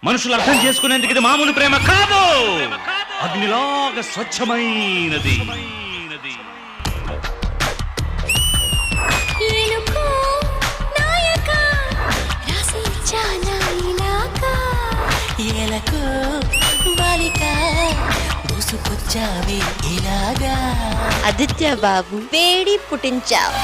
మనుషులు అర్థం చేసుకునేందుకు ఇది మామూలు ప్రేమ కాదు, అగ్నిలాగా స్వచ్ఛమైనది. ఆదిత్య బాబు వేడి పుట్టించావు.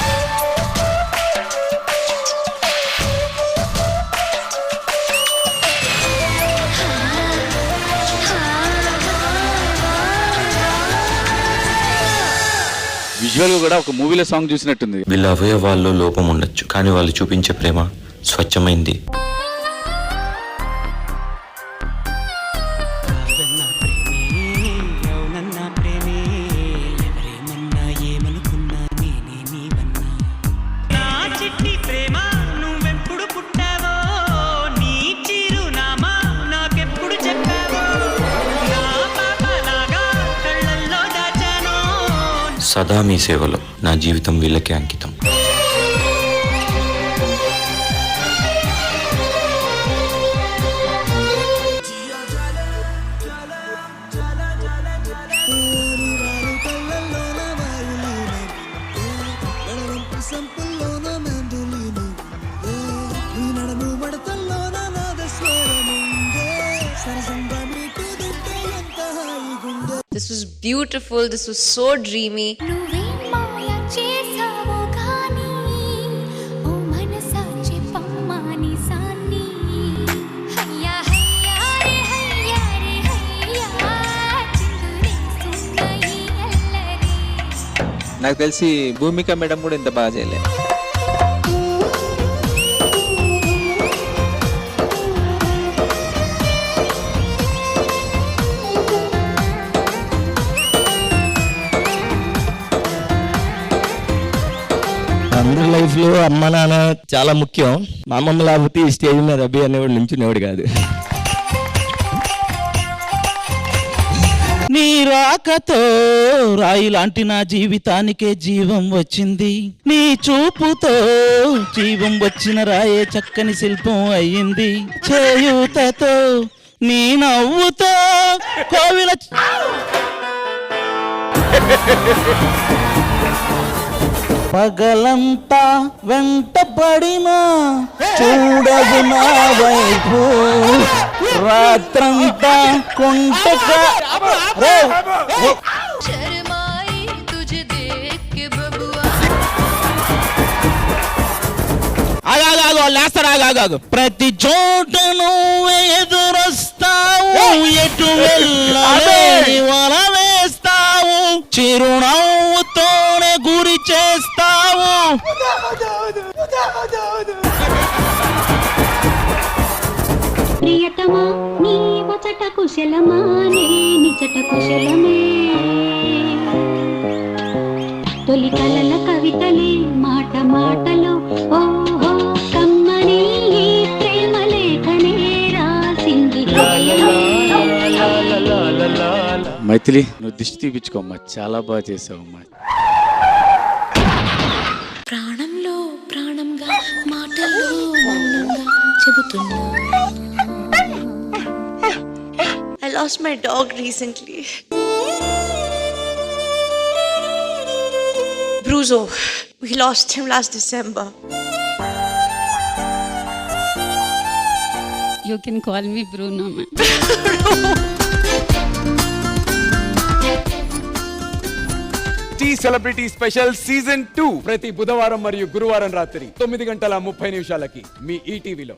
విజువల్ కూడా ఒక మూవీలో సాంగ్ చూసినట్టుంది. వీళ్ళ అవయవాల్లో లోపం ఉండొచ్చు, కానీ వాళ్ళు చూపించే ప్రేమ స్వచ్ఛమైంది. సదా మీ సేవలో, నా జీవితం వీళ్ళకే అంకితం. This was beautiful. This was so dreamy. నాకు తెలిసి భూమిక మేడం కూడా ఇంత బాగా చేయలేదు. అందరి లైఫ్ లో అమ్మ నాన్న చాలా ముఖ్యం. మా అమ్మమ్మ లేకపోతే ఈ స్టేజ్ మీద అభి అనేవాడు నించునేవాడు కాదు. నీ రాకతో రాయి లాంటి నా జీవితానికే జీవం వచ్చింది. నీ చూపుతో జీవం వచ్చిన రాయే చక్కని శిల్పం అయ్యింది. చేయూతతో నీ నవ్వుతో కోవిల పగలంతా వెంట పడినా చూడదు నా వైపు, రాత్రంతా కొంటగా లేస్తాడు. ప్రతి చోట నువ్వు ఎదురొస్తావు, ఎటు వెళ్ళాలి వల వేస్తావు, చిరునవ్వుతోనే గురి చేస్తావు. ప్రియతమా నీ వచట కుశలమా, నే నిజట కుశలమే. తొలి కలల కవితలే మాట మాటలో ఓహో కమ్మని ప్రేమ లేఖనే రాసింది. మైథిలి, నువ్వు దిష్టి తీపించుకోమ్మా, చాలా బాగా చేసావమ్మా. ప్రాణంలో ప్రాణంగా మాటల్లో మౌనంగా చెబుతున్నా. I lost my dog recently. Bruzo. We lost him last December. You can call me Bruno, man. T celebrity special season 2 ప్రతి బుధవారం మరియు గురువారం రాత్రి 9:30 మీ ఈటీవీలో.